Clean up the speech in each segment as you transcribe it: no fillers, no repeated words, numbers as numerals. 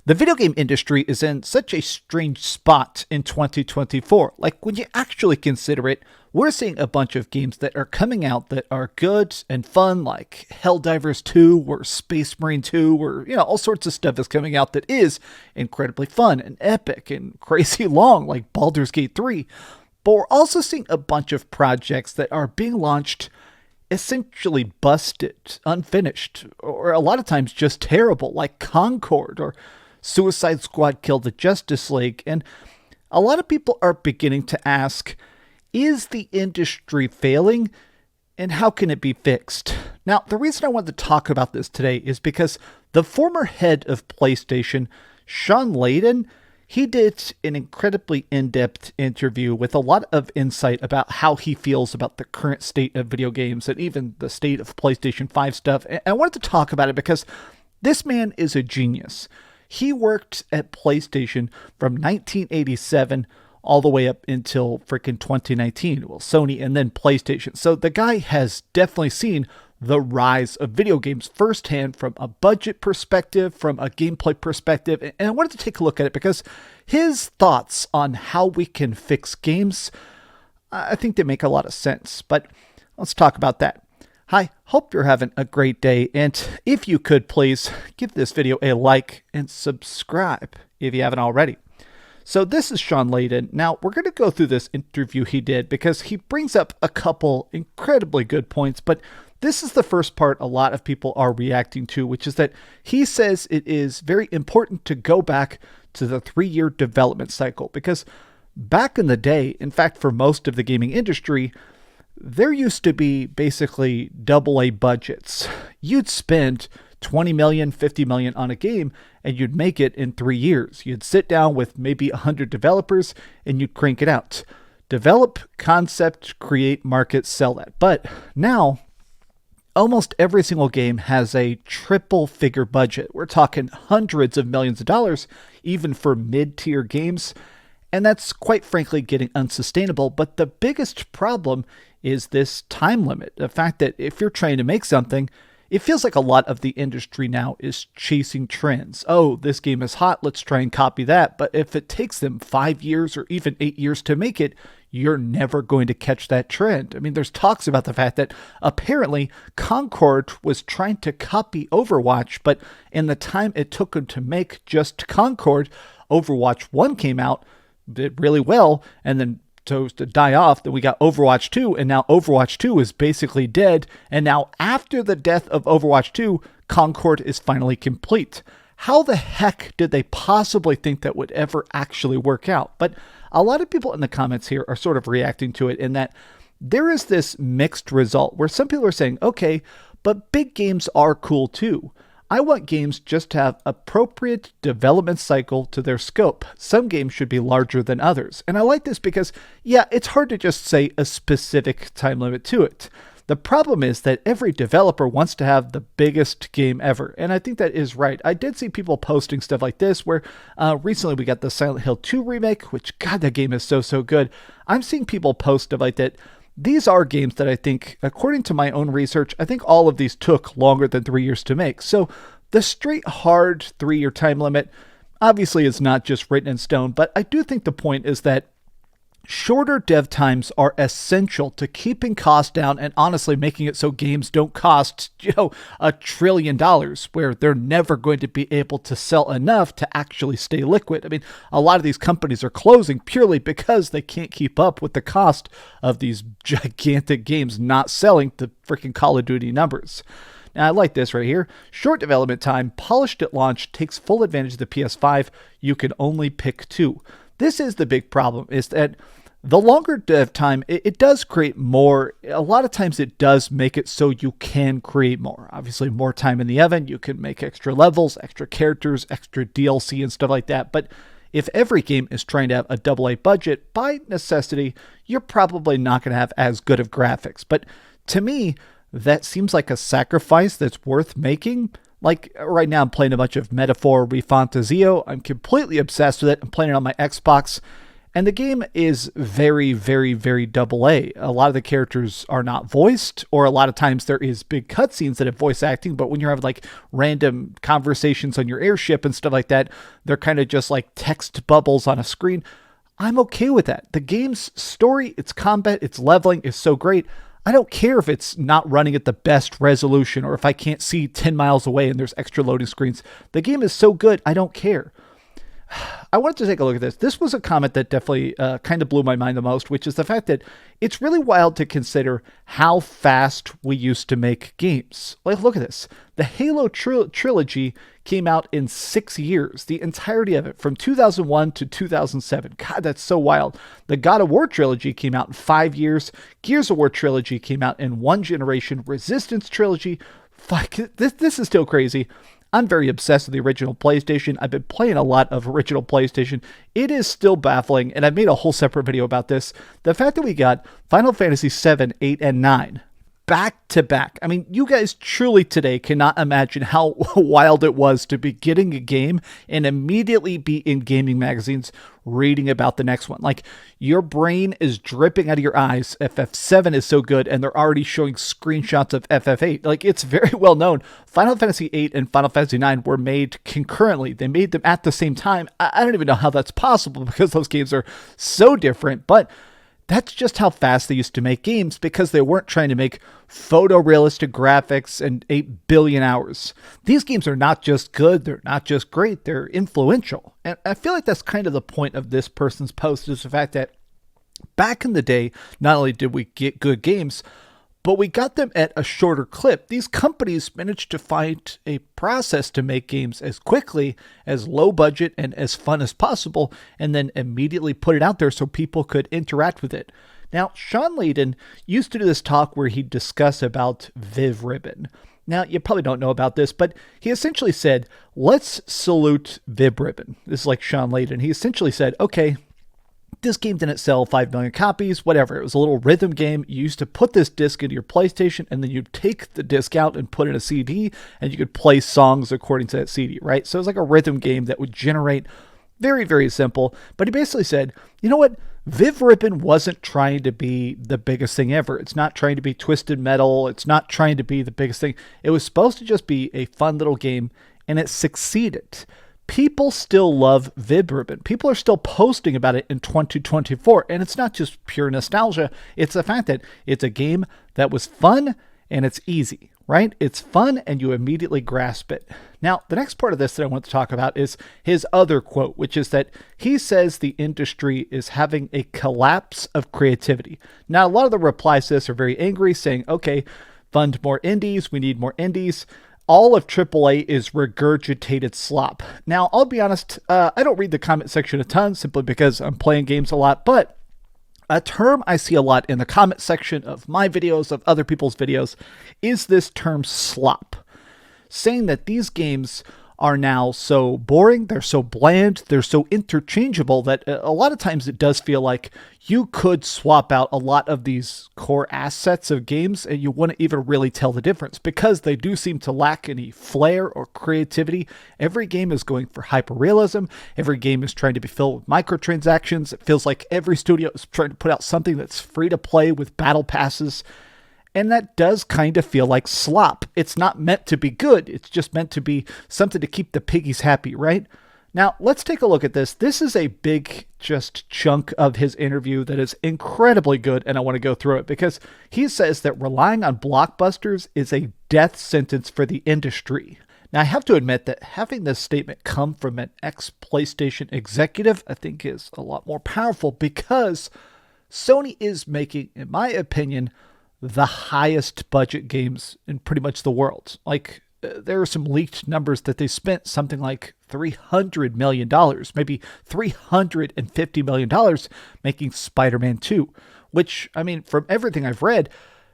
The video game industry is in such a strange spot in 2024. Like, when you actually consider it, we're seeing a bunch of games that are coming out that are good and fun, like Helldivers 2 or Space Marine 2, or, all sorts of stuff is coming out that is incredibly fun and epic and crazy long, like Baldur's Gate 3. But we're also seeing a bunch of projects that are being launched essentially busted, unfinished, or a lot of times just terrible, like Concord or Suicide Squad Kill the Justice League. And a lot of people are beginning to ask, is the industry failing, and how can it be fixed? Now, the reason I wanted to talk about this today is because the former head of PlayStation, Shawn Layden, he did an incredibly in-depth interview with a lot of insight about how he feels about the current state of video games and even the state of PlayStation 5 stuff. And I wanted to talk about it because this man is a genius. He worked at PlayStation from 1987 all the way up until freaking 2019. Well, Sony and then PlayStation. So the guy has definitely seen the rise of video games firsthand from a budget perspective, from a gameplay perspective. And I wanted to take a look at it because his thoughts on how we can fix games, I think they make a lot of sense. But let's talk about that. Hi, hope you're having a great day. And if you could, please give this video a like and subscribe if you haven't already. So this is Shawn Layden. Now, we're going to go through this interview he did because he brings up a couple incredibly good points, but this is the first part a lot of people are reacting to, which is that he says it is very important to go back to the 3-year development cycle, because back in the day, in fact, for most of the gaming industry, there used to be basically AA budgets. You'd spend 20 million, 50 million on a game, and you'd make it in 3 years. You'd sit down with maybe 100 developers and you'd crank it out. Develop, concept, create, market, sell that. But now, almost every single game has a triple figure budget. We're talking hundreds of millions of dollars, even for mid-tier games. And that's quite frankly getting unsustainable. But the biggest problem is this time limit. The fact that if you're trying to make something, it feels like a lot of the industry now is chasing trends. Oh, this game is hot, let's try and copy that. But if it takes them 5 years or even 8 years to make it, you're never going to catch that trend. I mean, there's talks about the fact that apparently Concord was trying to copy Overwatch, but in the time it took them to make just Concord, Overwatch 1 came out, did really well, and then to die off. Then we got Overwatch 2, and now Overwatch 2 is basically dead. And now after the death of Overwatch 2, Concord is finally complete. How the heck did they possibly think that would ever actually work out? But a lot of people in the comments here are sort of reacting to it in that there is this mixed result where some people are saying, okay, but big games are cool too. I want games just to have appropriate development cycle to their scope. Some games should be larger than others. And I like this because, yeah, it's hard to just say a specific time limit to it. The problem is that every developer wants to have the biggest game ever. And I think that is right. I did see people posting stuff like this where recently we got the Silent Hill 2 remake, which, God, that game is so good. I'm seeing people post stuff like that. These are games that I think, according to my own research, I think all of these took longer than 3 years to make. So the straight hard 3-year time limit obviously is not just written in stone, but I do think the point is that shorter dev times are essential to keeping costs down and honestly making it so games don't cost, $1 trillion, where they're never going to be able to sell enough to actually stay liquid. I mean, a lot of these companies are closing purely because they can't keep up with the cost of these gigantic games not selling the freaking Call of Duty numbers. Now, I like this right here. Short development time, polished at launch, takes full advantage of the PS5. You can only pick 2. This is the big problem, is that the longer dev time, it does create more. A lot of times it does make it so you can create more. Obviously, more time in the oven, you can make extra levels, extra characters, extra DLC and stuff like that. But if every game is trying to have a AA budget, by necessity, you're probably not going to have as good of graphics. But to me, that seems like a sacrifice that's worth making. Like right now, I'm playing a bunch of Metaphor Refantazio. I'm completely obsessed with it. I'm playing it on my Xbox. And the game is very, very, very double A. A lot of the characters are not voiced, or a lot of times there is big cutscenes that have voice acting, but when you're having like random conversations on your airship and stuff like that, they're kind of just like text bubbles on a screen. I'm okay with that. The game's story, its combat, its leveling is so great. I don't care if it's not running at the best resolution or if I can't see 10 miles away and there's extra loading screens. The game is so good, I don't care. I wanted to take a look at this. This was a comment that definitely kind of blew my mind the most, which is the fact that it's really wild to consider how fast we used to make games. Like, look at this. The Halo trilogy came out in 6 years, the entirety of it, from 2001 to 2007. God, that's so wild. The God of War trilogy came out in 5 years. Gears of War trilogy came out in 1 generation. Resistance trilogy, fuck, this is still crazy. I'm very obsessed with the original PlayStation. I've been playing a lot of original PlayStation. It is still baffling, and I've made a whole separate video about this. The fact that we got Final Fantasy 7, 8, and 9 back to back. I mean, you guys truly today cannot imagine how wild it was to be getting a game and immediately be in gaming magazines reading about the next one. Like, your brain is dripping out of your eyes. FF7 is so good, and they're already showing screenshots of FF8. Like, it's very well known. Final Fantasy 8 and Final Fantasy 9 were made concurrently. They made them at the same time. I don't even know how that's possible because those games are so different, but that's just how fast they used to make games because they weren't trying to make photorealistic graphics and 8 billion hours. These games are not just good, they're not just great, they're influential. And I feel like that's kind of the point of this person's post, is the fact that back in the day, not only did we get good games, but we got them at a shorter clip. These companies managed to find a process to make games as quickly, as low budget, and as fun as possible, and then immediately put it out there so people could interact with it. Now, Shawn Layden used to do this talk where he'd discuss about Viv Ribbon. Now, you probably don't know about this, but he essentially said, let's salute Viv Ribbon. This is like Shawn Layden. He essentially said, okay, this game didn't sell 5 million copies, whatever. It was a little rhythm game. You used to put this disc into your PlayStation, and then you'd take the disc out and put in a CD, and you could play songs according to that CD, right? So it was like a rhythm game that would generate very, very simple. But he basically said, you know what? Viv Ribbon wasn't trying to be the biggest thing ever. It's not trying to be Twisted Metal. It's not trying to be the biggest thing. It was supposed to just be a fun little game, and it succeeded. People still love Viv Ribbon. People are still posting about it in 2024. And it's not just pure nostalgia. It's the fact that it's a game that was fun and it's easy, right? It's fun and you immediately grasp it. Now, the next part of this that I want to talk about is his other quote, which is that he says the industry is having a collapse of creativity. Now, a lot of the replies to this are very angry, saying, okay, fund more indies. We need more indies. All of AAA is regurgitated slop. Now, I'll be honest, I don't read the comment section a ton simply because I'm playing games a lot, but a term I see a lot in the comment section of my videos, of other people's videos, is this term slop, saying that these games are now so boring, they're so bland, they're so interchangeable that a lot of times it does feel like you could swap out a lot of these core assets of games and you wouldn't even really tell the difference because they do seem to lack any flair or creativity. Every game is going for hyperrealism. Every game is trying to be filled with microtransactions. It feels like every studio is trying to put out something that's free to play with battle passes. And that does kind of feel like slop. It's not meant to be good. It's just meant to be something to keep the piggies happy, right? Now, let's take a look at this. This is a big just chunk of his interview that is incredibly good, and I want to go through it because he says that relying on blockbusters is a death sentence for the industry. Now, I have to admit that having this statement come from an ex-PlayStation executive, I think is a lot more powerful because Sony is making, in my opinion, the highest budget games in pretty much the world. Like, there are some leaked numbers that they spent something like $300 million, maybe $350 million making Spider-Man 2, which, I mean, from everything I've read,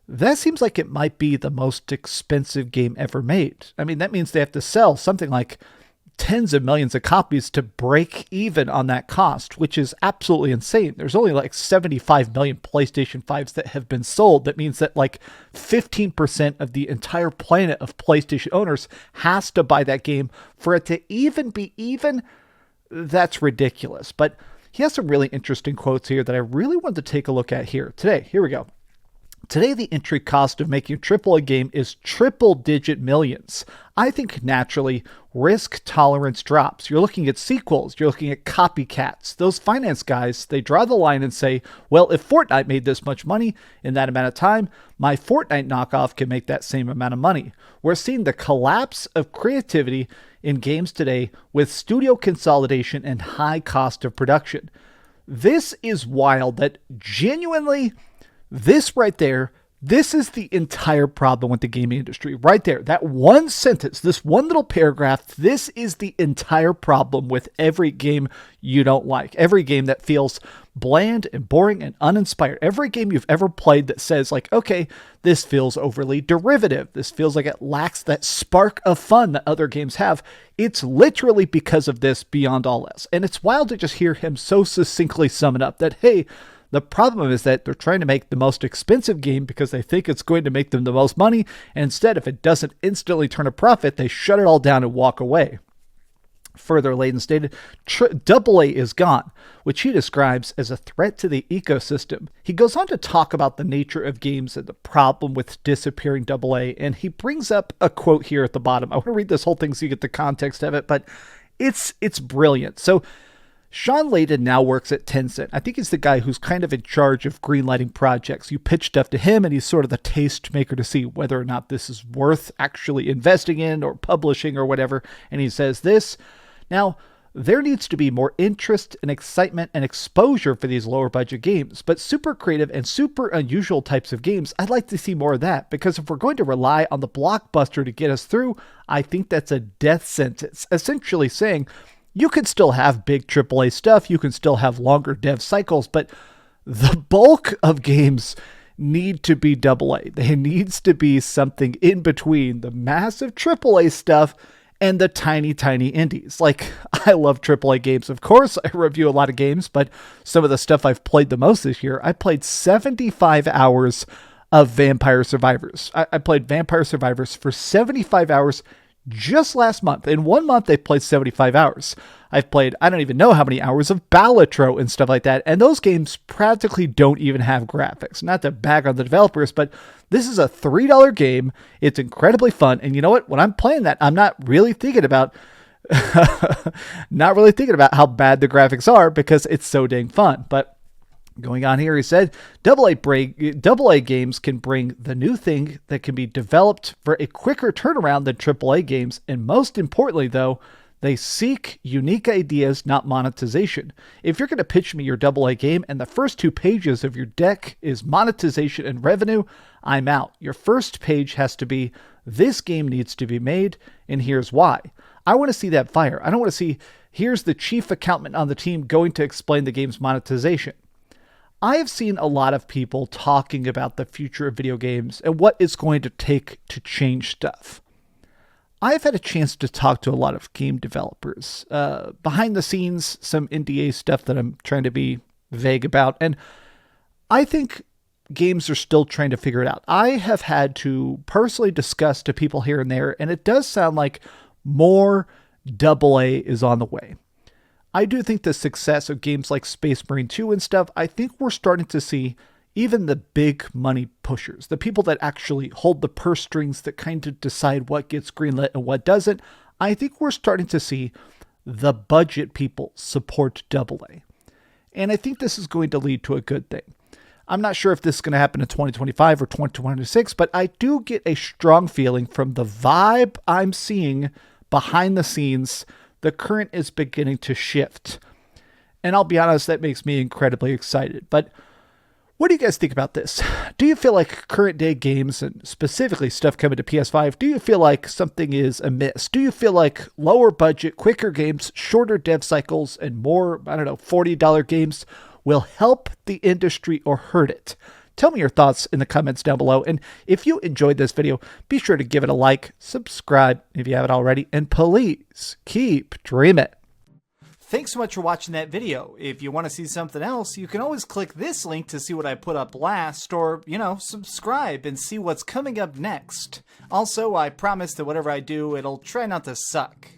that seems like it might be the most expensive game ever made. I mean, that means they have to sell something like tens of millions of copies to break even on that cost, which is absolutely insane. There's only like 75 million PlayStation 5s that have been sold. That means that like 15% of the entire planet of PlayStation owners has to buy that game for it to even be even. That's ridiculous. But he has some really interesting quotes here that I really wanted to take a look at here today. Here we go. Today, the entry cost of making a AAA game is triple-digit millions. I think naturally, risk tolerance drops. You're looking at sequels, you're looking at copycats. Those finance guys, they draw the line and say, well, if Fortnite made this much money in that amount of time, my Fortnite knockoff can make that same amount of money. We're seeing the collapse of creativity in games today with studio consolidation and high cost of production. This is wild that genuinely... This right there, this is the entire problem with the gaming industry. Right there, that one sentence, this one little paragraph, this is the entire problem with every game you don't like. Every game that feels bland and boring and uninspired. Every game you've ever played that says like, okay, this feels overly derivative. This feels like it lacks that spark of fun that other games have. It's literally because of this beyond all else. And it's wild to just hear him so succinctly sum it up that, hey, the problem is that they're trying to make the most expensive game because they think it's going to make them the most money. And instead, if it doesn't instantly turn a profit, they shut it all down and walk away. Further, Layden stated, AA is gone, which he describes as a threat to the ecosystem. He goes on to talk about the nature of games and the problem with disappearing AA, and he brings up a quote here at the bottom. I want to read this whole thing so you get the context of it, but it's brilliant. So, Shawn Layden now works at Tencent. I think he's the guy who's kind of in charge of greenlighting projects. You pitch stuff to him and he's sort of the taste maker to see whether or not this is worth actually investing in or publishing or whatever. And he says this. Now, there needs to be more interest and excitement and exposure for these lower budget games, but super creative and super unusual types of games, I'd like to see more of that, because if we're going to rely on the blockbuster to get us through, I think that's a death sentence. Essentially saying, you can still have big AAA stuff, you can still have longer dev cycles, but the bulk of games need to be AA. There needs to be something in between the massive AAA stuff and the tiny, tiny indies. Like, I love AAA games, of course. I review a lot of games, but some of the stuff I've played the most this year, I played 75 hours of Vampire Survivors. I played Vampire Survivors for 75 hours just last month. In 1 month, they played 75 hours. I've played, I don't even know how many hours of Balatro and stuff like that. And those games practically don't even have graphics. Not to bag on the developers, but this is a $3 game. It's incredibly fun. And you know what? When I'm playing that, I'm not really thinking about how bad the graphics are, because it's so dang fun. But going on here, he said, AA games can bring the new thing that can be developed for a quicker turnaround than AAA games. And most importantly, though, they seek unique ideas, not monetization. If you're going to pitch me your AA game and the first 2 pages of your deck is monetization and revenue, I'm out. Your first page has to be, this game needs to be made, and here's why. I want to see that fire. I don't want to see, here's the chief accountant on the team going to explain the game's monetization. I have seen a lot of people talking about the future of video games and what it's going to take to change stuff. I've had a chance to talk to a lot of game developers, behind the scenes, some NDA stuff that I'm trying to be vague about. And I think games are still trying to figure it out. I have had to personally discuss to people here and there, and it does sound like more AA is on the way. I do think the success of games like Space Marine 2 and stuff, I think we're starting to see even the big money pushers, the people that actually hold the purse strings that kind of decide what gets greenlit and what doesn't. I think we're starting to see the budget people support AA. And I think this is going to lead to a good thing. I'm not sure if this is going to happen in 2025 or 2026, but I do get a strong feeling from the vibe I'm seeing behind the scenes. The current is beginning to shift. And I'll be honest, that makes me incredibly excited. But what do you guys think about this? Do you feel like current day games, and specifically stuff coming to PS5, do you feel like something is amiss? Do you feel like lower budget, quicker games, shorter dev cycles, and more, $40 games will help the industry or hurt it? Tell me your thoughts in the comments down below. And if you enjoyed this video, be sure to give it a like, subscribe if you haven't already, and please keep dreaming. Thanks so much for watching that video. If you want to see something else, you can always click this link to see what I put up last, or, subscribe and see what's coming up next. Also, I promise that whatever I do, it'll try not to suck.